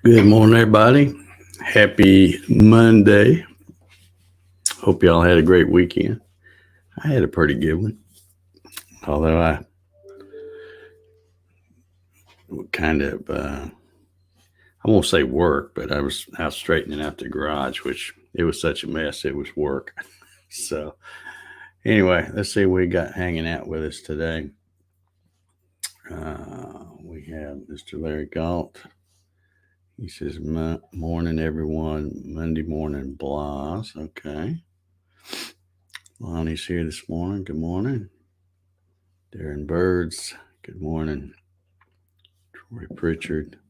Good morning, everybody. Happy Monday. Hope y'all had a great weekend. I had a pretty good one, although I kind of, I won't say work, but I was out straightening out the garage, which it was such a mess, it was work. So, anyway, let's see what we got hanging out with us today. We have Mr. Larry Galt. He says, morning, everyone. Monday morning, blahs. Okay. Lonnie's here this morning. Good morning. Darren Birds. Good morning. Troy Pritchard.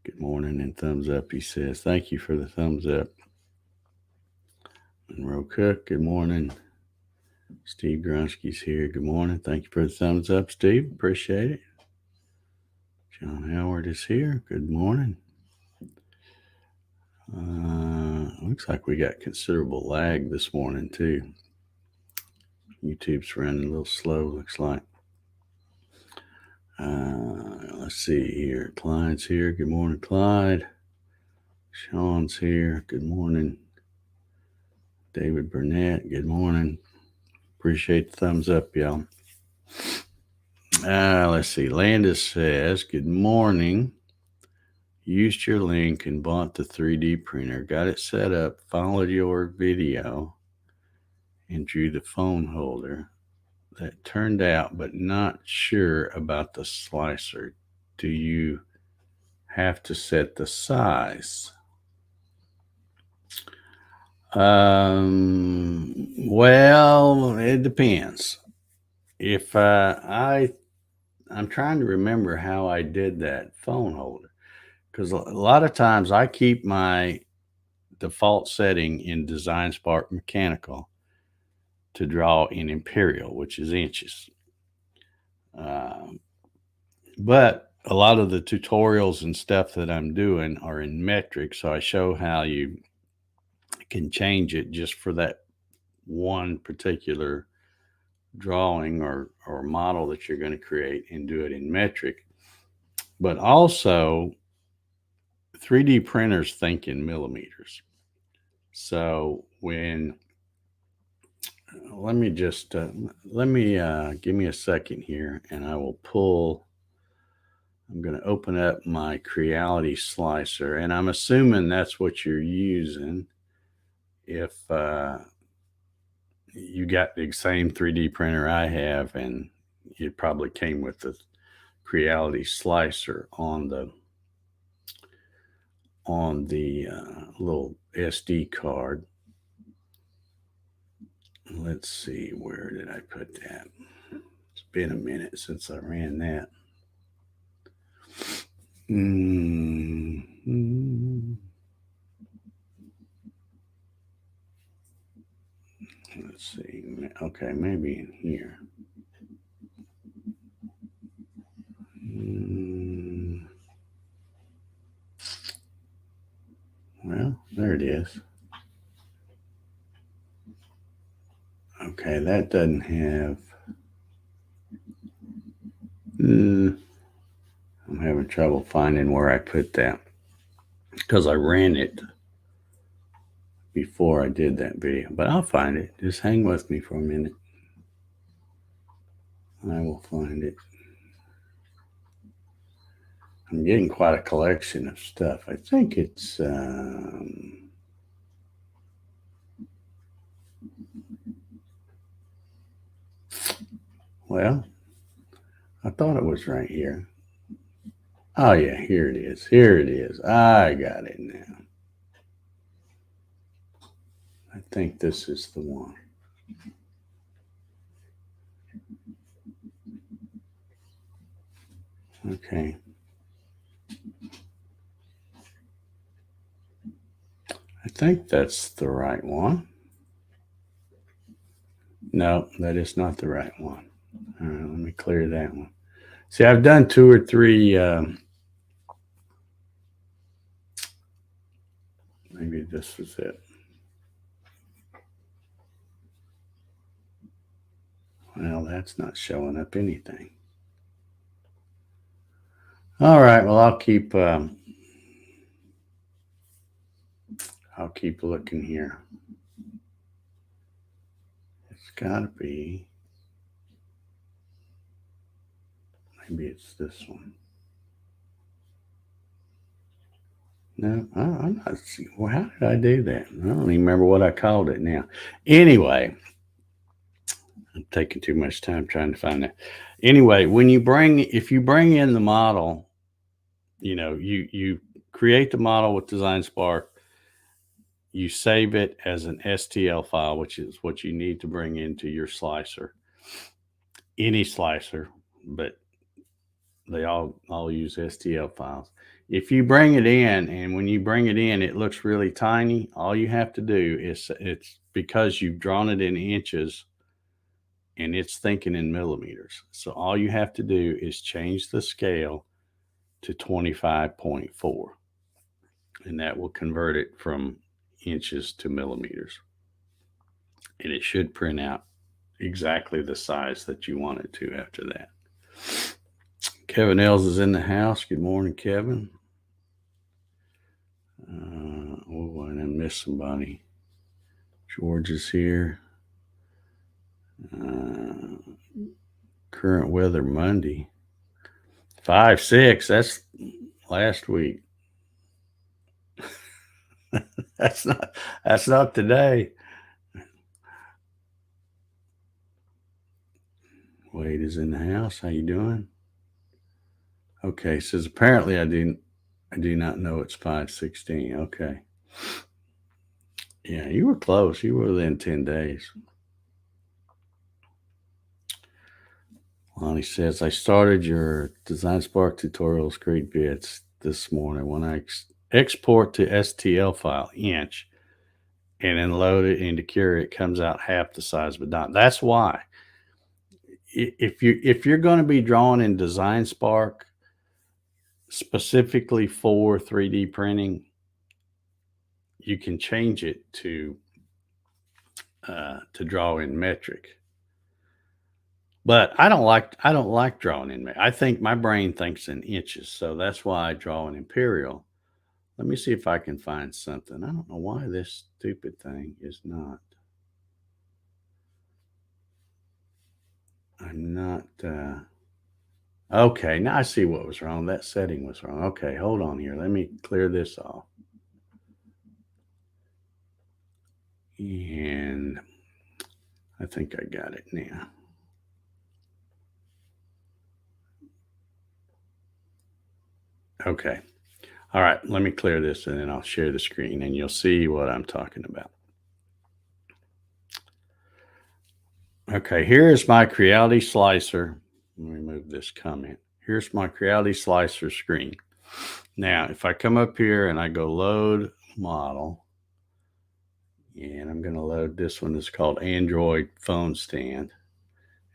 Good morning and thumbs up. He says, thank you for the thumbs up. Monroe Cook. Good morning. Steve Gronsky's here. Good morning. Thank you for the thumbs up, Steve. Appreciate it. John Howard is here. Good morning. Looks like we got considerable lag this morning, too. YouTube's running a little slow, looks like. Let's see here. Clyde's here. Good morning, Clyde. Sean's here. Good morning. David Burnett. Good morning. Appreciate the thumbs up, y'all. Let's see. Landis says, good morning. Used your link and bought the 3D printer. Got it set up. Followed your video and drew the phone holder. That turned out, but not sure about the slicer. Do you have to set the size? Well, it depends. If I'm trying to remember how I did that phone holder, because a lot of times I keep my default setting in Design Spark Mechanical to draw in imperial, which is inches. But a lot of the tutorials and stuff that I'm doing are in metric, so I show how you can change it just for that one particular drawing or model that you're going to create and do it in metric. But also 3D printers think in millimeters. So when let me give me a second here and I will pull. I'm going to open up my Creality slicer, and I'm assuming that's what you're using. If you got the same 3D printer I have, and it probably came with the Creality slicer on the little SD card. Let's see, where did I put that? It's been a minute since I ran that. Let's see. Okay, maybe in here. Well, there it is. Okay, that doesn't have. I'm having trouble finding where I put that because I ran it before I did that video, but I'll find it. Just hang with me for a minute. I will find it. I'm getting quite a collection of stuff. I think it's well, I thought it was right here. Oh yeah, here it is. Here it is. I got it now. I think this is the one. Okay. I think that's the right one. No, that is not the right one. All right, let me clear that one. See, I've done 2 or 3. Maybe this was it. Well, that's not showing up anything. All right, well, I'll keep I'll keep looking here. It's got to be. Maybe it's this one. No, I'm not. Well, how did I do that? I don't even remember what I called it now. Anyway, I'm taking too much time trying to find that. Anyway, if you bring in the model, you create the model with Design Spark, you save it as an STL file, which is what you need to bring into your slicer, any slicer, but they all use STL files. If you bring it in, and when you bring it in, it looks really tiny, all you have to do is, it's because you've drawn it in inches and it's thinking in millimeters. So all you have to do is change the scale to 25.4, and that will convert it from inches to millimeters. And it should print out exactly the size that you want it to after that. Kevin Els is in the house. Good morning, Kevin. And I missed somebody. George is here. Current weather Monday. 5, 6. That's last week. That's not today. Wade is in the house. How you doing? Okay, says apparently I do not know it's 5/16. Okay. Yeah, you were close. You were within 10 days. Lonnie says, I started your Design Spark tutorials, great bits this morning. When I export to STL file, inch, and then load it into Cure, it comes out half the size of a dot. That's why. If you're going to be drawing in Design Spark specifically for 3D printing, you can change it to draw in metric. But I don't like drawing in metric. I think my brain thinks in inches, so that's why I draw in imperial. Let me see if I can find something. I don't know why this stupid thing is not. I'm not. Okay, now I see what was wrong. That setting was wrong. Okay, hold on here. Let me clear this off. And I think I got it now. Okay. All right, let me clear this and then I'll share the screen and you'll see what I'm talking about. Okay, here is my Creality Slicer. Let me move this comment. Here's my Creality Slicer screen. Now, if I come up here and I go load model, and I'm going to load this one. It's called Android phone stand.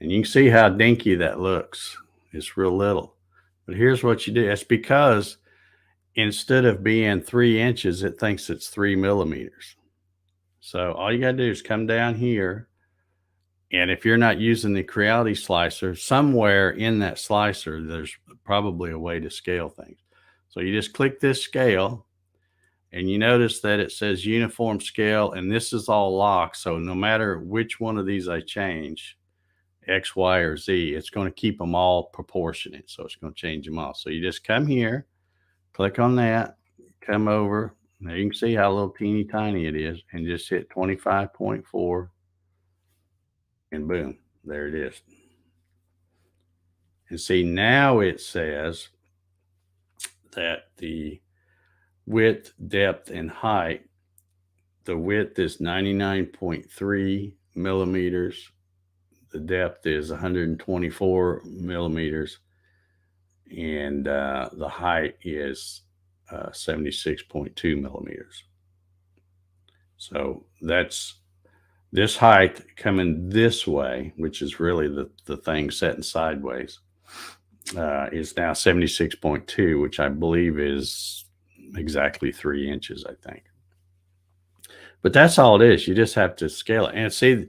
And you can see how dinky that looks. It's real little. But here's what you do. It's because instead of being 3 inches, it thinks it's 3 millimeters. So all you got to do is come down here. And if you're not using the Creality slicer, somewhere in that slicer, there's probably a way to scale things. So you just click this scale, and you notice that it says uniform scale, and this is all locked. So no matter which one of these I change, X, Y, or Z, it's going to keep them all proportionate. So it's going to change them all. So you just come here, click on that, come over. Now you can see how little teeny tiny it is, and just hit 25.4. And boom, there it is. And see, now it says that the width, depth, and height, the width is 99.3 millimeters. The depth is 124 millimeters. And the height is 76.2 millimeters. So that's this height coming this way, which is really the thing setting sideways, is now 76.2, which I believe is exactly 3 inches, I think. But that's all it is. You just have to scale it. And see,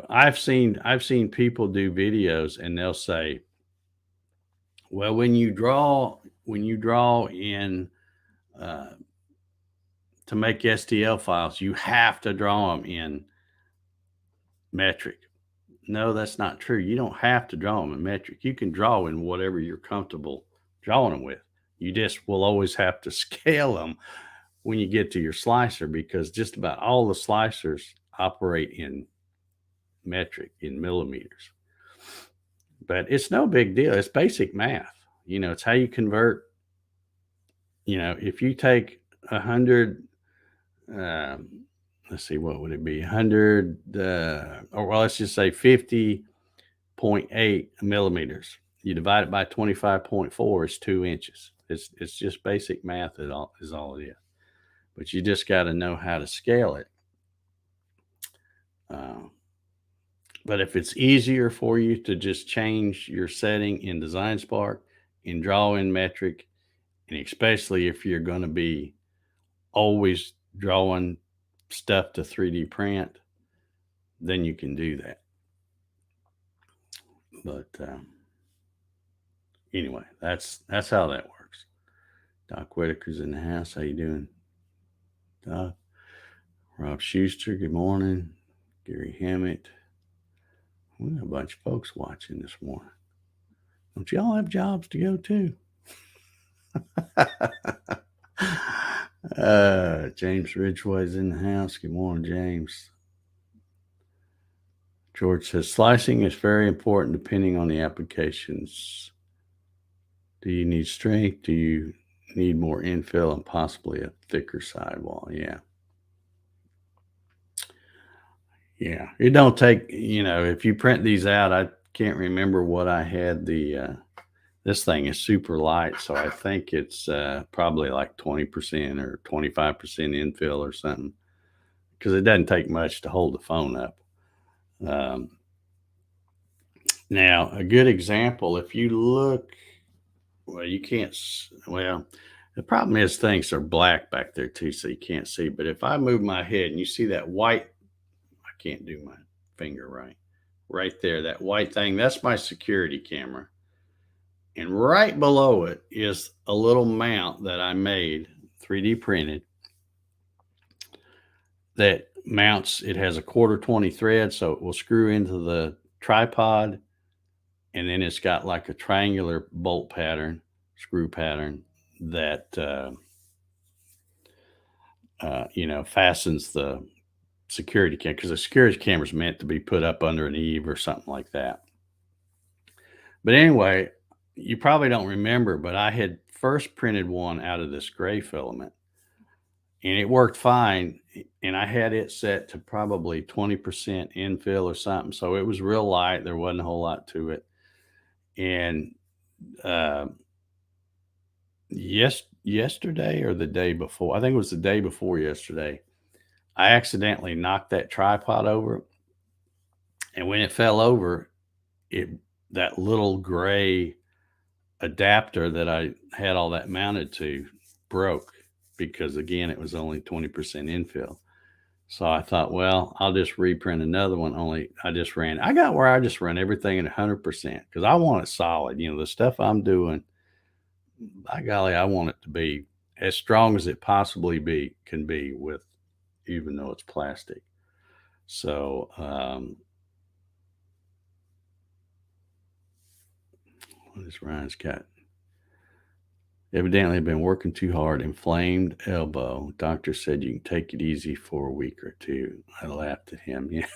I've seen people do videos and they'll say, well, when you draw in to make STL files, you have to draw them in metric. No, that's not true. You don't have to draw them in metric. You can draw in whatever you're comfortable drawing them with. You just will always have to scale them when you get to your slicer, because just about all the slicers operate in metric, in millimeters. But it's no big deal. It's basic math. It's how you convert. If you take 100, let's see, what would it be? 100, or well, let's just say 50.8 millimeters. You divide it by 25.4, it's 2 inches. It's just basic math. Is all it is. But you just got to know how to scale it. But if it's easier for you to just change your setting in Design Spark and draw in metric, and especially if you're going to be always drawing stuff to 3D print, then you can do that. But anyway, that's how that works. Doc Whitaker's in the house. How you doing, Doc? Rob Schuster, good morning. Gary Hammett. We got a bunch of folks watching this morning. Don't y'all have jobs to go to? James Ridgway's in the house. Good morning, James. George says, slicing is very important depending on the applications. Do you need strength? Do you need more infill and possibly a thicker sidewall? Yeah. Yeah. It don't take, if you print these out, I can't remember what I had this thing is super light. So I think it's probably like 20% or 25% infill or something, because it doesn't take much to hold the phone up. Now, a good example, if you look, the problem is things are black back there too, so you can't see. But if I move my head and you see that white, I can't do my finger right there, that white thing, that's my security camera. And right below it is a little mount that I made, 3D printed, that mounts. It has a 1/4 thread, so it will screw into the tripod. And then it's got like a triangular bolt pattern, screw pattern that, fastens the security camera, because the security camera is meant to be put up under an eave or something like that. But anyway, you probably don't remember, but I had first printed one out of this gray filament, and it worked fine. And I had it set to probably 20% infill or something. So it was real light. There wasn't a whole lot to it. And yesterday or the day before, I think it was the day before yesterday, I accidentally knocked that tripod over. And when it fell over, that little gray adapter that I had all that mounted to broke, because again, it was only 20% infill. So I thought, well, I'll just reprint another one. Only I got where I just run everything at 100%, because I want it solid. The stuff I'm doing, by golly, I want it to be as strong as it possibly can be, with, even though it's plastic. So what is Ryan's got? Evidently, I've been working too hard. Inflamed elbow. Doctor said you can take it easy for a week or two. I laughed at him. Yeah.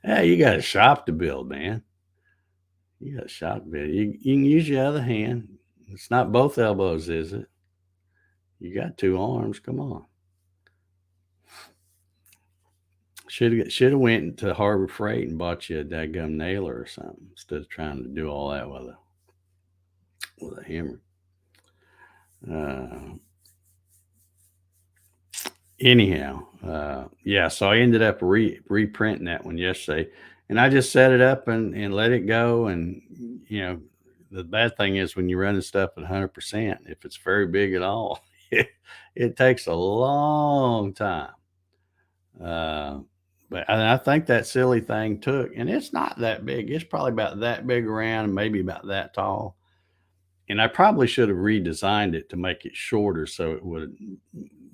Hey, you got a shop to build, man. You got a shop to build. You can use your other hand. It's not both elbows, is it? You got 2 arms. Come on. Should have went to Harbor Freight and bought you a daggum nailer or something, instead of trying to do all that with a hammer. Anyhow, yeah, so I ended up reprinting that one yesterday, and I just set it up and let it go. And the bad thing is, when you're running stuff at 100%, if it's very big at all, it takes a long time. But I think that silly thing took, and it's not that big. It's probably about that big around, and maybe about that tall. And I probably should have redesigned it to make it shorter, so it would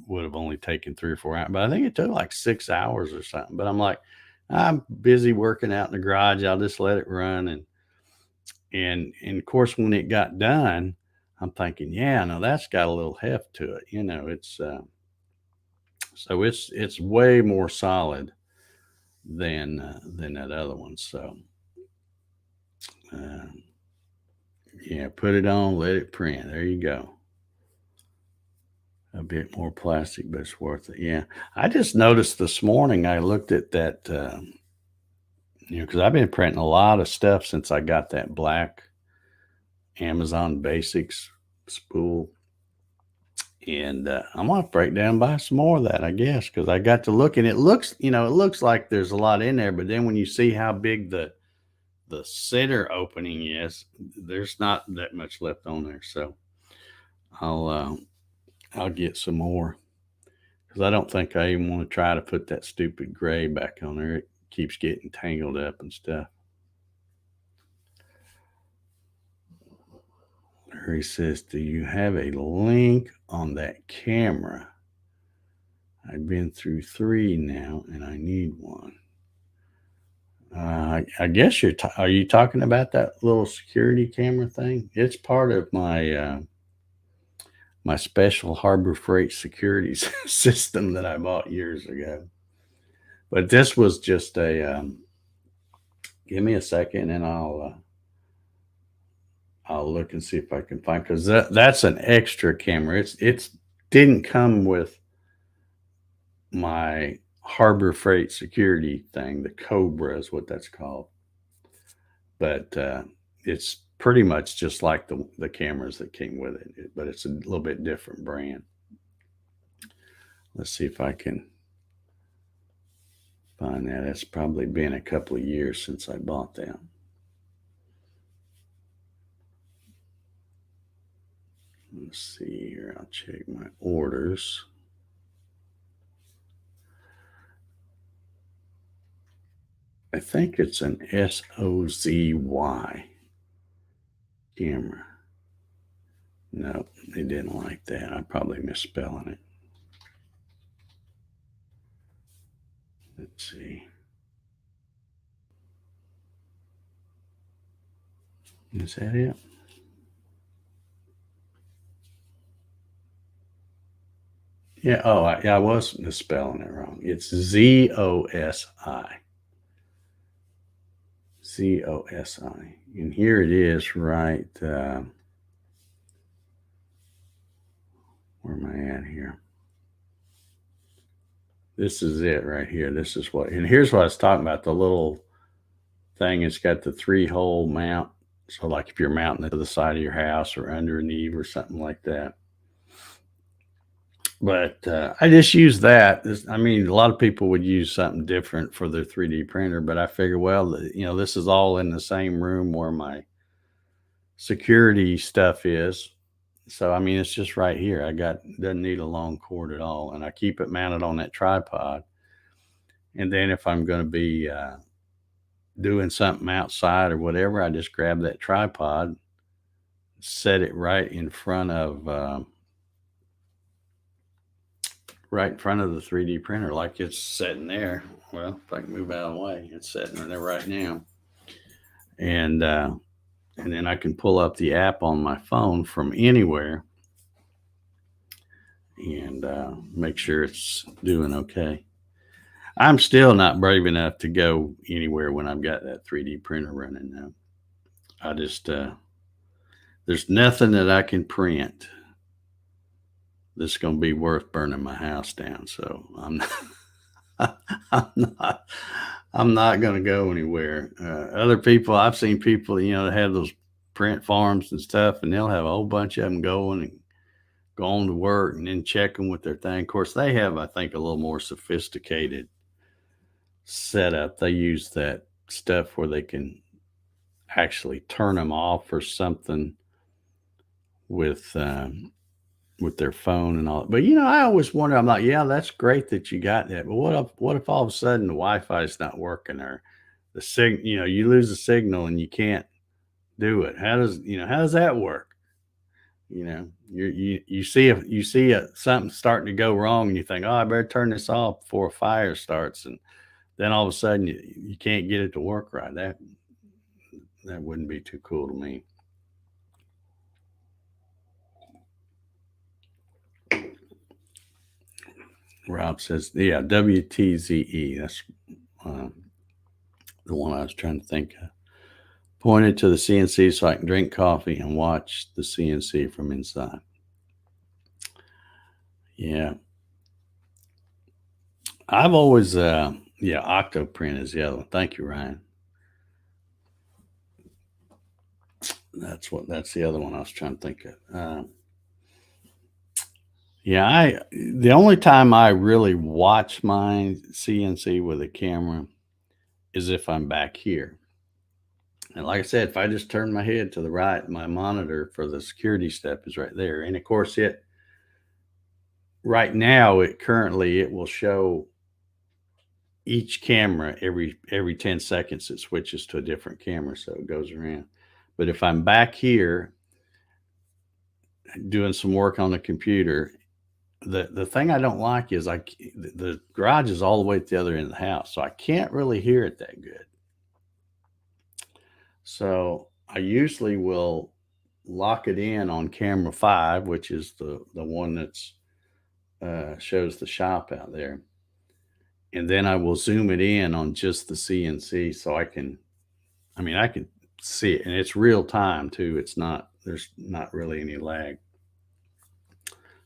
would have only taken 3 or 4 hours, but I think it took like 6 hours or something. But I'm like, I'm busy working out in the garage. I'll just let it run. And of course, when it got done, I'm thinking, yeah, no, that's got a little heft to it. It's so it's way more solid than that other one. So uh, yeah, put it on, let it print. There you go. A bit more plastic, but it's worth it. Yeah, I just noticed this morning. I looked at that, because I've been printing a lot of stuff since I got that black Amazon Basics spool, and I'm gonna break down and buy some more of that, I guess, because I got to look and it looks like there's a lot in there, but then when you see how big the center opening is, there's not that much left on there. So I'll uh, I'll get some more because I don't think I even want to try to put that stupid gray back on there. It keeps getting tangled up and stuff. He says, "Do you have a link on that camera? I've been through 3 now, and I need one." I guess are you talking about that little security camera thing? It's part of my special Harbor Freight security system that I bought years ago. But this was just a give me a second and I'll look and see if I can find, because that's an extra camera. It's didn't come with my Harbor Freight security thing. The Cobra is what that's called, but it's pretty much just like the cameras that came with it, but it's a little bit different brand. Let's see if I can find that. It's probably been a couple of years since I bought them. Let's see here. I'll check my orders. I think it's an SOZY camera. No, they didn't like that. I'm probably misspelling it. Let's see. Is that it? Yeah. Oh, I was misspelling it wrong. It's ZOSI. ZOSI. And here it is, right? Where am I at here? This is it right here. This is what, and here's what I was talking about, the little thing. It's got the 3-hole mount. So, like if you're mounting it to the side of your house or under an eave or something like that. But I just use that. I mean, a lot of people would use something different for their 3D printer, but I figure, well, this is all in the same room where my security stuff is. So, I mean, it's just right here. Doesn't need a long cord at all. And I keep it mounted on that tripod. And then if I'm going to be doing something outside or whatever, I just grab that tripod, set it right in front of the 3D printer, like it's sitting there. Well, if I can move out of the way, it's sitting there right now. And then I can pull up the app on my phone from anywhere and make sure it's doing okay. I'm still not brave enough to go anywhere when I've got that 3D printer running now. I just, there's nothing that I can print that's going to be worth burning my house down. So I'm not, I'm not going to go anywhere. Other people, I've seen people, that have those print farms and stuff, and they'll have a whole bunch of them going and go on to work and then check them with their thing. Of course, they have, I think, a little more sophisticated setup. They use that stuff where they can actually turn them off or something with their phone and all. But I always wonder. I'm like, yeah, that's great that you got that. But what if all of a sudden the Wi-Fi is not working, or the you lose the signal and you can't do it? How does that work? You see something starting to go wrong, and you think, oh, I better turn this off before a fire starts, and then all of a sudden you can't get it to work right. That wouldn't be too cool to me. Rob says, yeah, WTZE. That's the one I was trying to think of. Pointed to the CNC so I can drink coffee and watch the CNC from inside. Yeah. I've always, Octoprint is the other one. Thank you, Ryan. That's the other one I was trying to think of. The only time I really watch my CNC with a camera is if I'm back here. And like I said, if I just turn my head to the right, my monitor for the security step is right there. And of course, right now, it will show each camera every 10 seconds. It switches to a different camera, so it goes around. But if I'm back here doing some work on the computer, the thing I don't like is the garage is all the way at the other end of the house, so I can't really hear it that good. So I usually will lock it in on camera 5, which is the one that's shows the shop out there, and then I will zoom it in on just the CNC so I can see it, and it's real time too. There's not really any lag,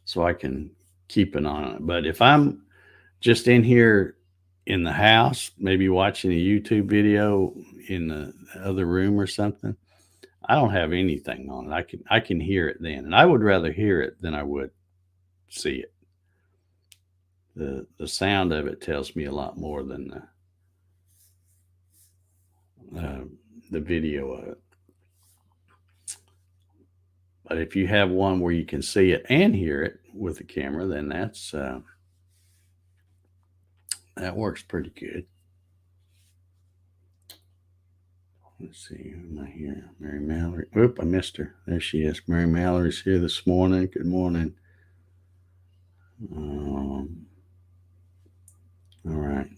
so I can keep an eye on it. But if I'm just in here in the house, maybe watching a YouTube video in the other room or something, I don't have anything on it. I can hear it then, and I would rather hear it than I would see it. The sound of it tells me a lot more than the video of it. But if you have one where you can see it and hear it with the camera, then that works pretty good. Let's see, who am I here? Mary Mallory. Oop, I missed her. There she is. Mary Mallory's here this morning. Good morning. All right.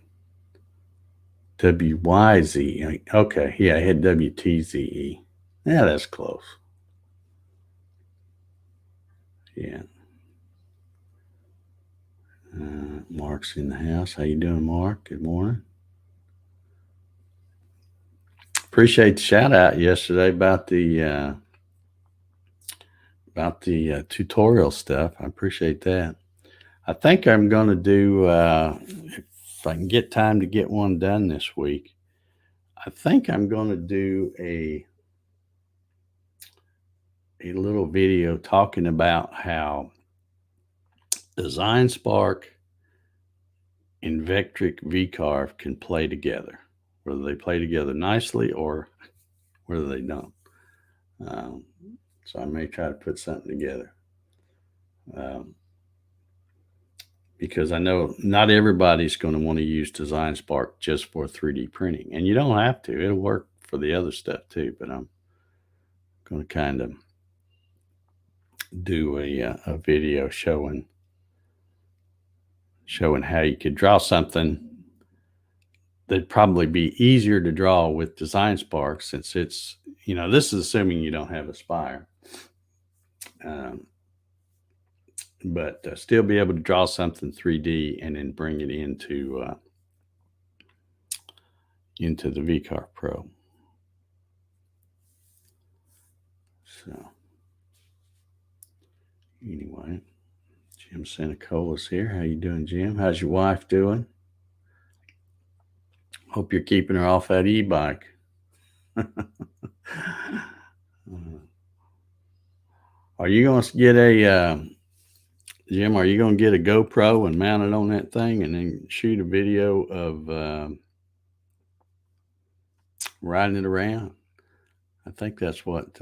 WYZ. Okay, yeah, I had WTZE. Yeah, that's close. Yeah. Mark's in the house. How you doing, Mark? Good morning. Appreciate the shout out yesterday about the tutorial stuff. I appreciate that. I think I'm going to do if I can get time to get one done this week. I think I'm going to do a little video talking about how Design Spark and Vectric VCarve can play together, whether they play together nicely or whether they don't. So I may try to put something together. Because I know not everybody's going to want to use Design Spark just for 3D printing, and you don't have to. It'll work for the other stuff too, but I'm going to kind of do a video showing how you could draw something that'd probably be easier to draw with Design Spark, since it's, this is assuming you don't have a spire. But still be able to draw something 3D and then bring it into the VCarve Pro. So anyway, Jim Sanacola's here. How you doing, Jim? How's your wife doing? Hope you're keeping her off that e-bike. Are you going to get Jim, are you going to get a GoPro and mount it on that thing and then shoot a video of riding it around? I think that's what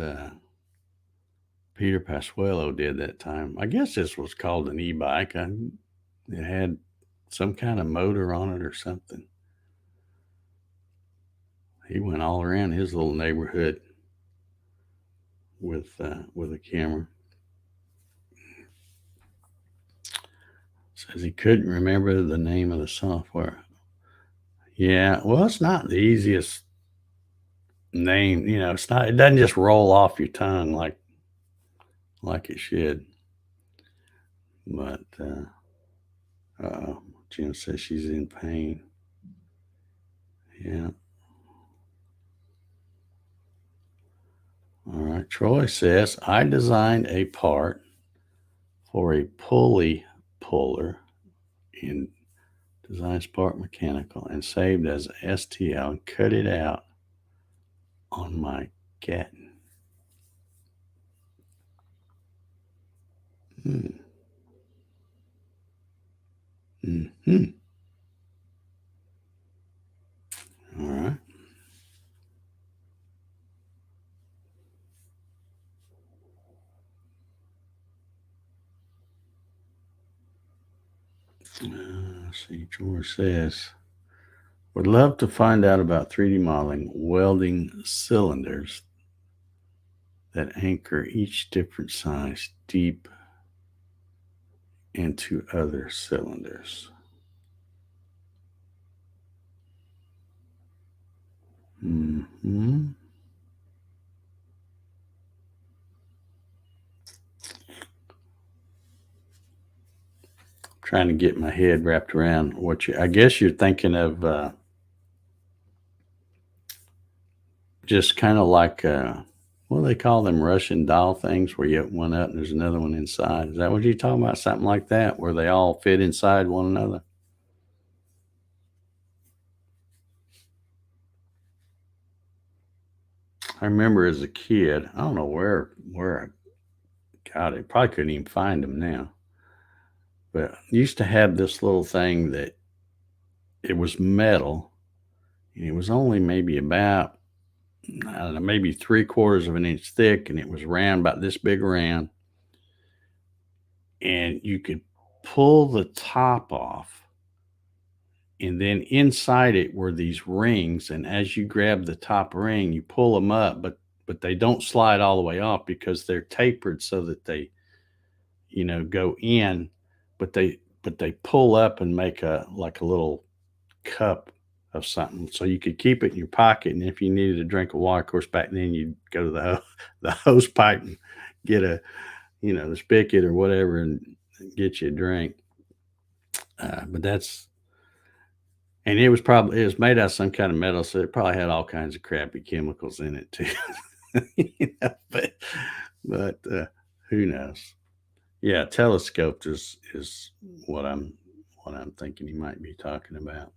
Peter Pasquello did that time. I guess this was called an e-bike. It had some kind of motor on it or something. He went all around his little neighborhood with a camera. Says he couldn't remember the name of the software. Yeah, well, it's not the easiest name. It's not. It doesn't just roll off your tongue like it should. But Jim says she's in pain. Yeah. All right. Troy says I designed a part for a pulley puller in Design Spark Mechanical and saved as STL and cut it out on my Gatton. Hmm. Hmm. All right. See, George says, would love to find out about 3D modeling welding cylinders that anchor each different size deep into other cylinders. Hmm. Trying to get my head wrapped around I guess you're thinking of just kind of like what do they call them Russian doll things where you open one up and there's another one inside? Is that what you're talking about? Something like that where they all fit inside one another? I remember as a kid, I don't know where I got it. Probably couldn't even find them now. But I used to have this little thing that it was metal and it was only maybe about, I don't know, maybe 3/4 of an inch thick, and it was round, about this big around, and you could pull the top off, and then inside it were these rings, and as you grab the top ring, you pull them up, but they don't slide all the way off because they're tapered so that they, go in, but they pull up and make a little cup of something, so you could keep it in your pocket. And if you needed a drink of water, of course, back then you'd go to the hose pipe and get the spigot or whatever and get you a drink. But it was made out of some kind of metal, so it probably had all kinds of crappy chemicals in it too. But who knows? Yeah, telescope is what I'm thinking you might be talking about.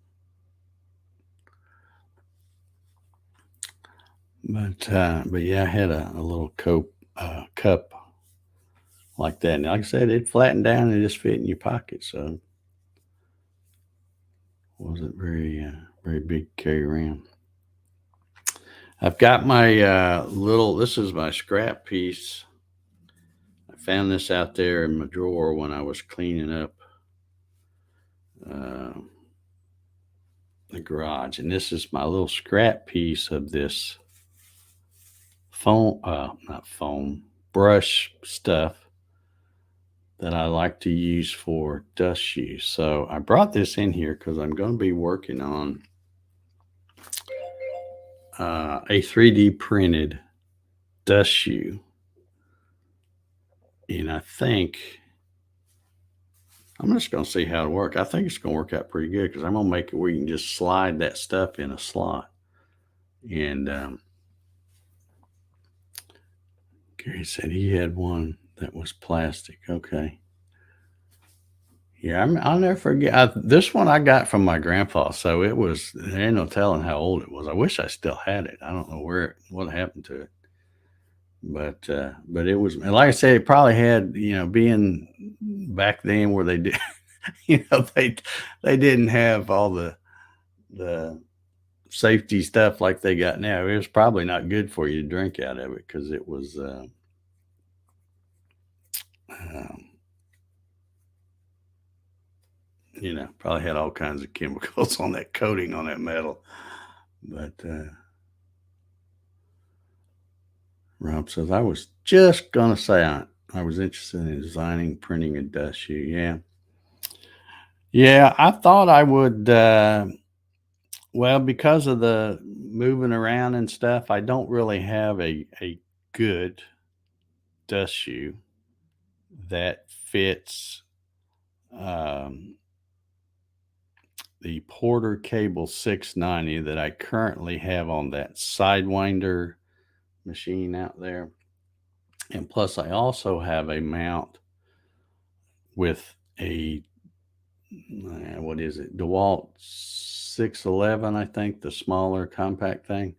But yeah, I had a little cup like that. And like I said, it flattened down and just fit in your pocket, so it wasn't very big to carry around. I've got my this is my scrap piece. I found this out there in my drawer when I was cleaning up uh, the garage, and this is my little scrap piece of this foam, not foam, brush stuff that I like to use for dust shoes. So I brought this in here because I'm going to be working on a 3D printed dust shoe. And I think I'm just going to see how it works. I think it's going to work out pretty good because I'm going to make it where you can just slide that stuff in a slot. And Gary said he had one that was plastic. Okay. Yeah, I'll never forget. This one I got from my grandpa, so there ain't no telling how old it was. I wish I still had it. I don't know what happened to it, but it was, and like I said, it probably had, being back then where they did, they didn't have all the safety stuff like they got now. It was probably not good for you to drink out of it because it was, um, probably had all kinds of chemicals on that coating on that metal. But Rob says, I was just going to say I was interested in designing, printing a dust shoe. Yeah. Yeah, I thought I would. Well, because of the moving around and stuff, I don't really have a good dust shoe that fits um, the Porter Cable 690 that I currently have on that Sidewinder machine out there. And plus, I also have a mount with a what is it? DeWalt 611, I think, the smaller compact thing.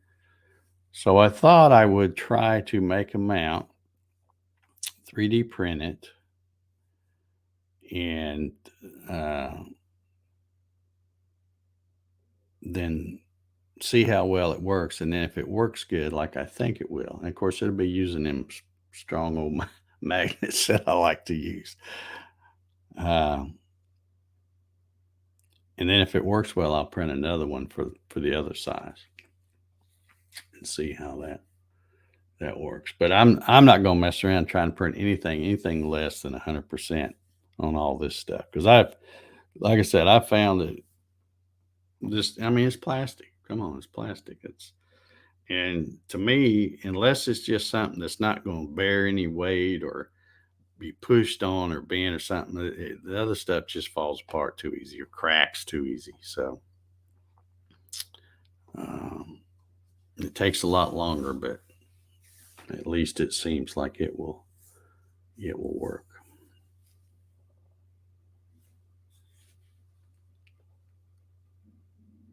So I thought I would try to make a mount, 3D print it, and uh, then see how well it works. And then if it works good, like I think it will, and of course, it'll be using them strong old magnets that I like to use. Uh, and then if it works well, I'll print another one for the other size and see how that works. But I'm not going to mess around trying to print anything less than 100% on all this stuff because like I said, I found that this. I mean, it's plastic. Come on, it's plastic. And to me, unless it's just something that's not going to bear any weight or be pushed on or bent or something, the other stuff just falls apart too easy or cracks too easy. So um, it takes a lot longer, but at least it seems like it will work.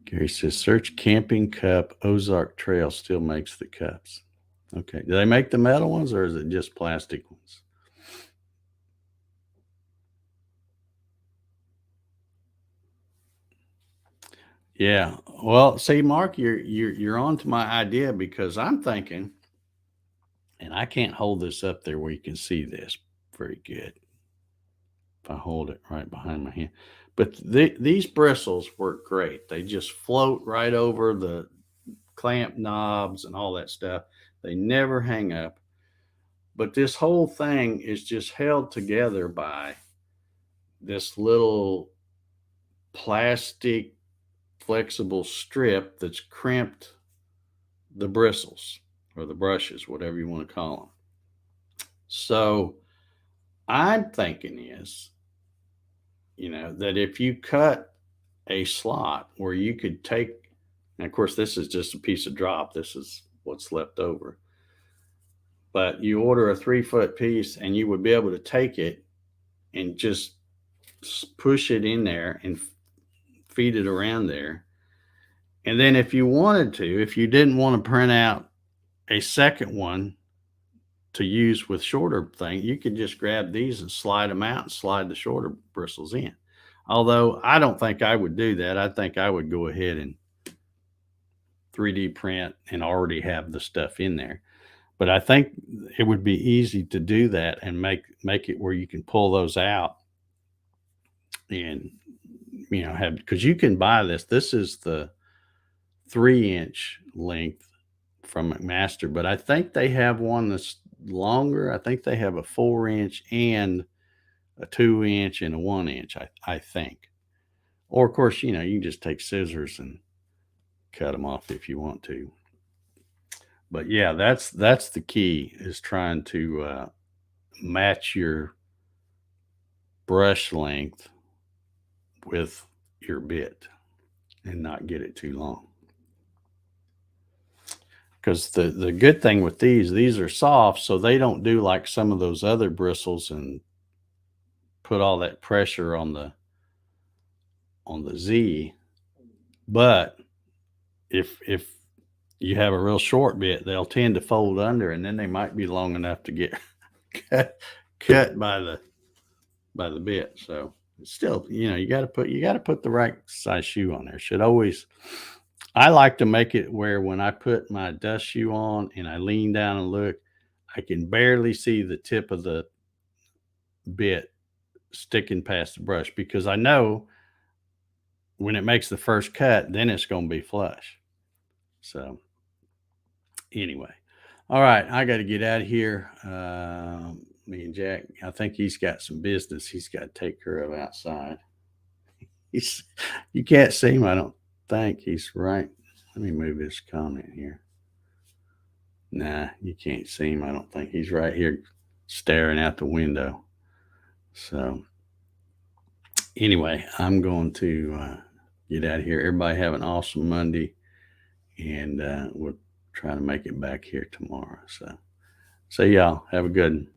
Gary says, search camping cup. Ozark Trail still makes the cups. Okay. Do they make the metal ones or is it just plastic ones? Yeah. Well, see, Mark, you're on to my idea because I'm thinking, and I can't hold this up there where you can see this very good if I hold it right behind my hand. But these bristles work great. They just float right over the clamp knobs and all that stuff. They never hang up. But this whole thing is just held together by this little plastic flexible strip that's crimped the bristles or the brushes, whatever you want to call them. So I'm thinking is, that if you cut a slot where you could take, and of course, this is just a piece of drop, this is what's left over, but you order a 3 foot piece and you would be able to take it and just push it in there and feed it around there. And then if you wanted to, if you didn't want to print out a second one to use with shorter thing, you could just grab these and slide them out and slide the shorter bristles in. Although I don't think I would do that. I think I would go ahead and 3D print and already have the stuff in there. But I think it would be easy to do that and make it where you can pull those out and have, because you can buy this. This is the 3 inch length from McMaster, but I think they have one that's longer. I think they have a 4 inch and a 2 inch and a 1 inch. I think, or of course, you can just take scissors and cut them off if you want to. But yeah, that's the key is trying to match your brush length with your bit and not get it too long. Because the good thing with these are soft, so they don't do like some of those other bristles and put all that pressure on the Z. But if you have a real short bit, they'll tend to fold under, and then they might be long enough to get cut by the bit. So still, you got to put the right size shoe on there. Should always. I like to make it where when I put my dust shoe on and I lean down and look, I can barely see the tip of the bit sticking past the brush because I know when it makes the first cut, then it's going to be flush. So, anyway, all right, I got to get out of here. Me and Jack, I think he's got some business he's got to take care of outside. He's you can't see him, I don't think. He's right. Let me move this comment here. Nah, you can't see him, I don't think. He's right here staring out the window. So anyway, I'm going to get out of here. Everybody have an awesome Monday, and we'll try to make it back here tomorrow. So see y'all. Have a good one.